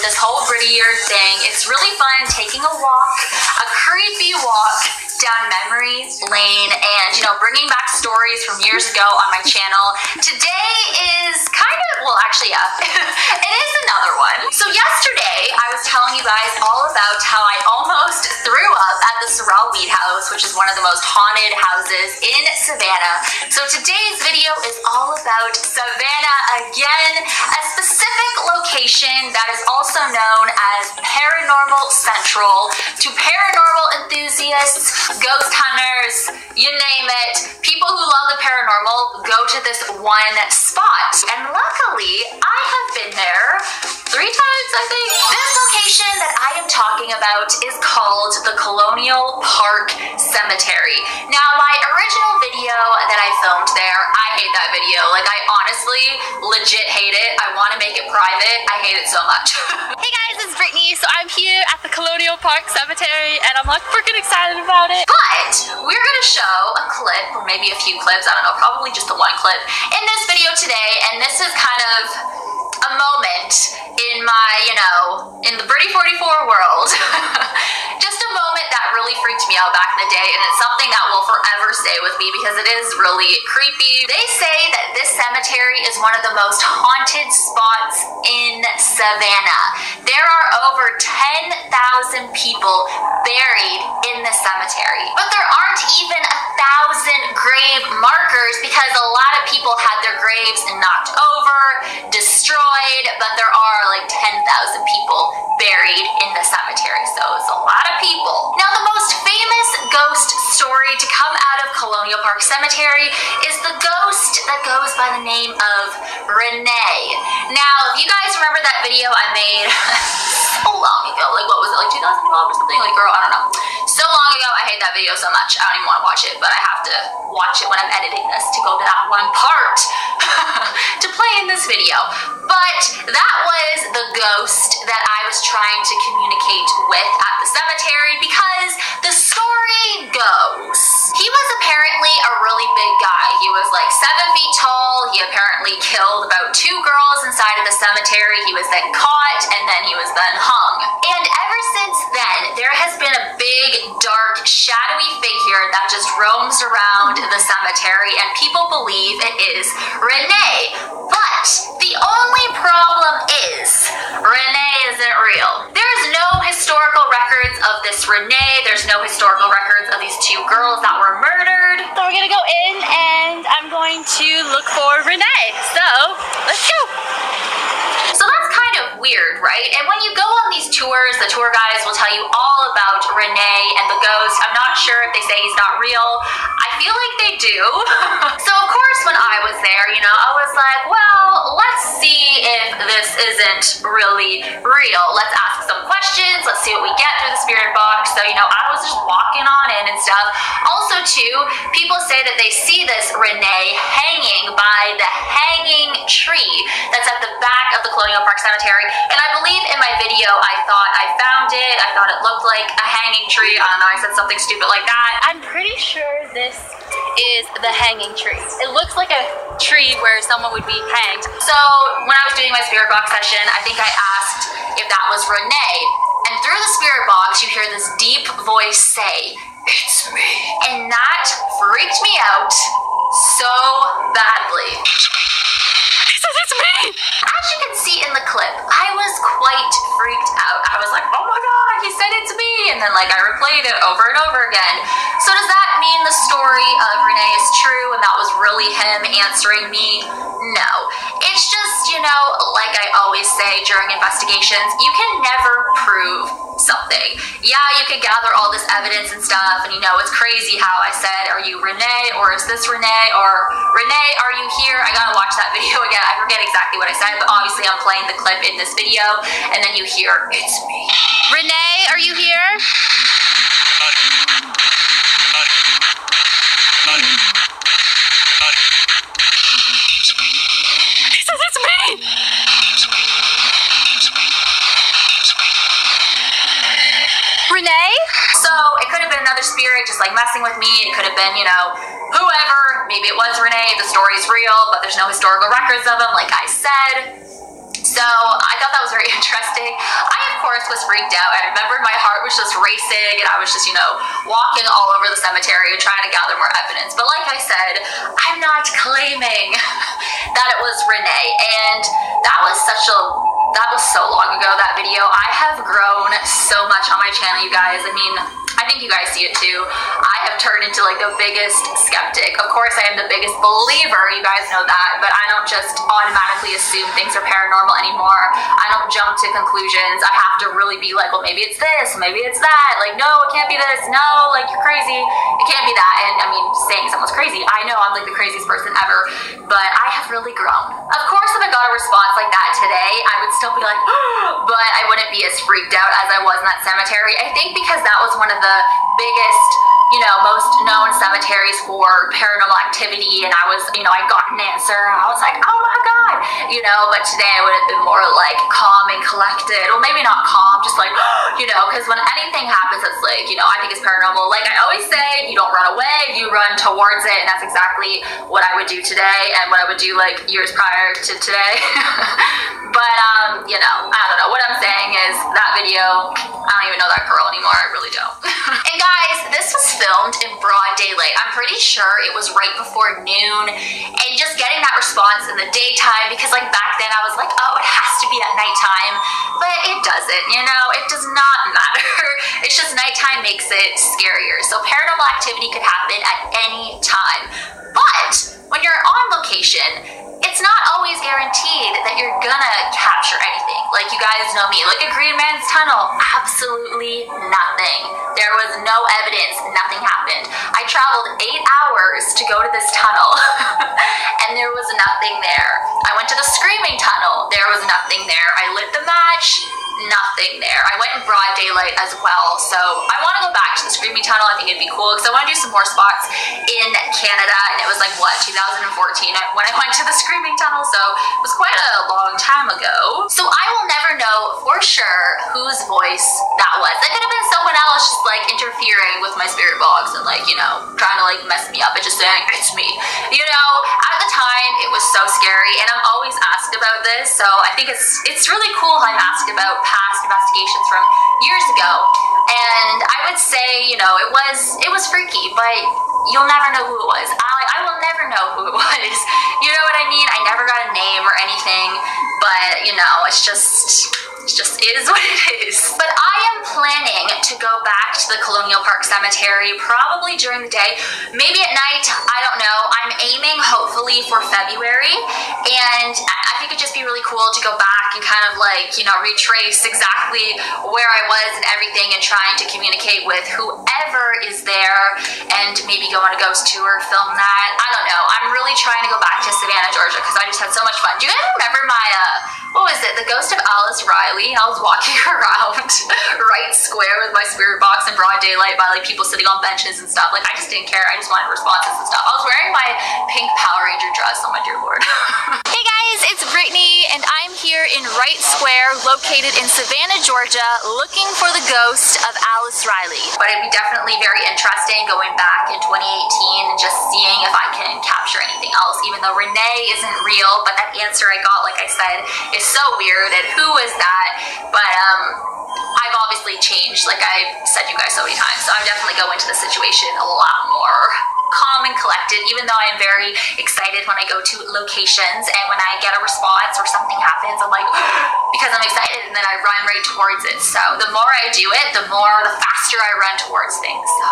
this whole grittier thing. It's really fun taking a walk, a creepy walk down memory lane and, bringing back stories from years ago on my channel. Today is it is another one. So yesterday, I was telling you guys all about how I almost threw up at the Sorrel Weed House, which is one of the most haunted houses in Savannah. So today's video is all about Savannah again, a specific location that is also known as Paranormal Central to paranormal enthusiasts, ghost hunters, you name it. People who love the paranormal go to this one spot. And luckily, I have been there 3 times, I think. This location that I am talking about is called the Colonial Park Cemetery. Now, my original video that I filmed there, I hate that video. I honestly legit hate it. I want to make it private. I hate it so much. Hey guys, it's Brittany. So I'm here at the Colonial Park Cemetery and I'm freaking excited about it. But we're going to show a clip, or maybe a few clips, I don't know, probably just the one clip in this video today. And this is kind of a moment in my, in the Brittany 44 world. Just a moment that really freaked me out back in the day, and it's something that will forever stay with me because it is really creepy. They say that this cemetery is one of the most haunted spots in Savannah. There are over 10,000 people buried in the cemetery, but there aren't even 1,000 grave markers because a lot of people had their graves knocked over, destroyed, but there are 10,000 people buried in the cemetery, so it's a lot of people. Now, the most famous ghost story to come out of Colonial Park Cemetery is the ghost that goes by the name of Renee. Now, if you guys remember that video I made so long ago, what was it, 2012 or something? Girl, I don't know. So long ago, I hate that video so much. I don't even want to watch it, but I have to watch it when I'm editing this to go to that one part to play in this video. But that was the ghost that I was trying to communicate with at the cemetery because the story goes, he was apparently a really big guy. He was 7 feet tall. He apparently killed about 2 girls inside of the cemetery. He was then caught and then he was then hung. And ever since then, there has been a big, dark, shadowy figure that just roams around the cemetery, and people believe it is Renee. But the only problem is Renee isn't real. There's no historical records of this Renee. There's no historical records of these 2 girls that were murdered. So we're gonna go in and I'm going to look for Renee. So let's go. So that's kind of weird, right? And when you go on these tours, the tour guides will tell you all about Renee and the ghost. I'm not sure if they say he's not real. I feel like they do. So of course, when I was there, I was like, well, let's see if this isn't really real. Let's ask some questions. Let's see what we get through the spirit box. So, I was just walking on in and stuff. Also, too, people say that they see this Renee hanging by the hanging tree that's at the back of the Colonial Park Cemetery. And I believe in my video, I thought I found it. I thought it looked like a hanging tree. I don't know, I said something stupid like that. I'm pretty sure this is the hanging tree. It looks like a tree where someone would be hanged. So when I was doing my spirit box session, I think I asked if that was Renee. And through the spirit box, you hear this deep voice say, "It's me." And that freaked me out so badly. He says it's me! As you can see in the clip, I was quite freaked out. I was like, oh my god, he said it's me! And then I replayed it over and over again. So does that mean the story of Renee is true and that was really him answering me? No. It's just, like I always say during investigations, you can never prove something. Yeah, you can gather all this evidence and stuff, and it's crazy how I said, are you Renee, or is this Renee, or Renee, are you here? I gotta watch that video again. I forget exactly what I said, but obviously I'm playing the clip in this video, and then you hear, it's me. Renee, are you here? He says it's me! Renee? So it could have been another spirit just messing with me. It could have been, whoever. Maybe it was Renee. The story's real, but there's no historical records of him, like I said. So I thought that was very interesting. I, of course, was freaked out. I remember my heart was just racing, and I was just, walking all over the cemetery and trying to gather more evidence. But like I said, I'm not claiming that it was Renee. And that was so long ago, that video. I have grown so much on my channel, you guys. I mean, I think you guys see it too. I have turned into like the biggest skeptic. Of course, I am the biggest believer, you guys know that, but I don't just automatically assume things are paranormal anymore. I don't jump to conclusions. I have to really be like, well, maybe it's this, maybe it's that. Like, no, it can't be this. No, like, you're crazy. It can't be that. And I mean, saying someone's crazy, I know I'm like the craziest person ever, but I have really grown. Of course, if I got a response like that today, I would still be like, but I wouldn't be as freaked out as I was in that cemetery. I think because that was one of the biggest, most known cemeteries for paranormal activity, and I was, I got an answer, and I was like, oh my god, but today I would have been more like calm and collected, or maybe not calm, just like, because when anything happens that's like, I think it's paranormal, like I always say, you don't run away, you run towards it, and that's exactly what I would do today, and what I would do like years prior to today. But I don't know, what I'm saying is that video, I don't even know that girl anymore, I really don't. And guys, this was filmed in broad daylight. I'm pretty sure it was right before noon, and just getting that response in the daytime, because like back then I was like, oh, it has to be at nighttime, but it doesn't, it does not matter. It's just nighttime makes it scarier. So paranormal activity could happen at any time, but when you're on location, it's not always guaranteed that you're gonna capture anything. Like, you guys know me, like a Green Man's Tunnel, absolutely nothing. There was no evidence, nothing happened. I traveled 8 hours to go to this tunnel, and there was nothing there. I went to the Screaming Tunnel, there was nothing there. I lit the match, nothing there. I went in broad daylight as well, so I want to go back to the Screaming Tunnel. I think it'd be cool, because I want to do some more spots in Canada, and it was like, 2014 when I went to the Screaming Tunnel, so it was quite a long time ago. So I will never know for sure whose voice that was. It could have been someone else just like interfering with my spirit box and like, trying to like mess me up and just saying, it's me. At the time, it was so scary, and I'm always asked about this, so I think it's really cool how I'm asked about past investigations from years ago. And I would say, it was freaky, but you'll never know who it was. I will never know who it was. You know what I mean? I never got a name or anything, but it's just is what it is. But I am planning to go back to the Colonial Park Cemetery probably during the day, maybe at night, I don't know. I'm aiming hopefully for February, and I think it'd just be really cool to go back and kind of like, retrace exactly where I was and everything, and trying to communicate with whoever is there, and maybe go on a ghost tour, film that. I don't know. I'm really trying to go back to Savannah, Georgia, because I just had so much fun. Do you guys remember my, what was it? The Ghost of Alice Riley. I was walking around right square with my spirit box in broad daylight by like people sitting on benches and stuff. Like, I just didn't care. I just wanted responses and stuff. I was wearing my pink Power Ranger dress. Oh my dear Lord. Hey guys, it's Brittany, and I'm here in Wright Square, located in Savannah, Georgia, looking for the ghost of Alice Riley. But it'd be definitely very interesting going back in 2018 and just seeing if I can capture anything else, even though Renee isn't real, but that answer I got, like I said, is so weird, and who is that? But I've obviously changed, like I've said you guys so many times, so I definitely go into the situation a lot more calm and collected, even though I'm very excited when I go to locations, and when I get a response or something happens, I'm like, because I'm excited, and then I run right towards it. So the more I do it, the faster I run towards things. So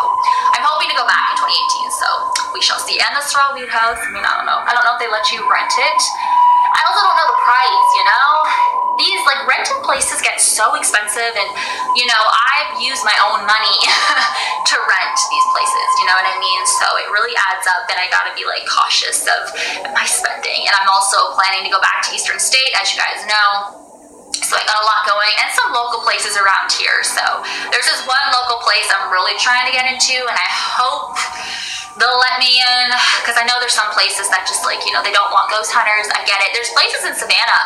I'm hoping to go back in 2018, so we shall see. And the Strawweed House, I mean, I don't know if they let you rent it. I also don't know the price, These like rented places get so expensive, and I've used my own money to rent these places, you know what I mean? So it really adds up, and I gotta be like cautious of my spending. And I'm also planning to go back to Eastern State, as you guys know. So I got a lot going, and some local places around here. So there's this one local place I'm really trying to get into, and I hope they'll let me in, because I know there's some places that just like, they don't want ghost hunters. I get it. There's places in Savannah,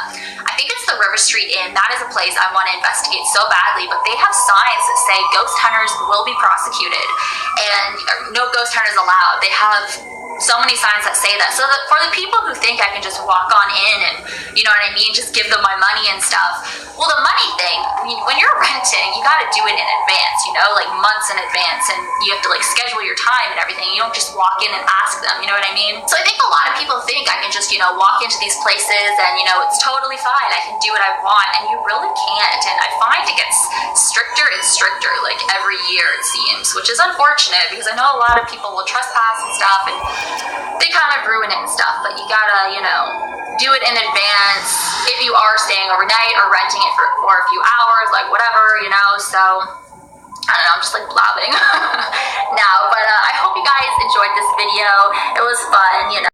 I think it's the River Street Inn. That is a place I want to investigate so badly, but they have signs that say ghost hunters will be prosecuted, and no ghost hunters allowed. They have so many signs that say that. So that for the people who think I can just walk on in and, you know what I mean, just give them my money and stuff, well, the money thing, I mean, when you're renting, you got to do it in advance, you know, like months in advance, and you have to like schedule your time and everything. You don't just walk in and ask them, you know what I mean? So I think a lot of people think I can just, you know, walk into these places and, you know, it's totally fine, I can do what I want, and you really can't. And I find it gets stricter and stricter like every year, it seems, which is unfortunate because I know a lot of people will trespass and stuff and they kind of ruin it and stuff, but you gotta, you know, do it in advance if you are staying overnight or renting it for a few hours, like whatever, you know. So I don't know, I'm just like blabbing now, but I hope you guys enjoyed this video. It was fun, you know.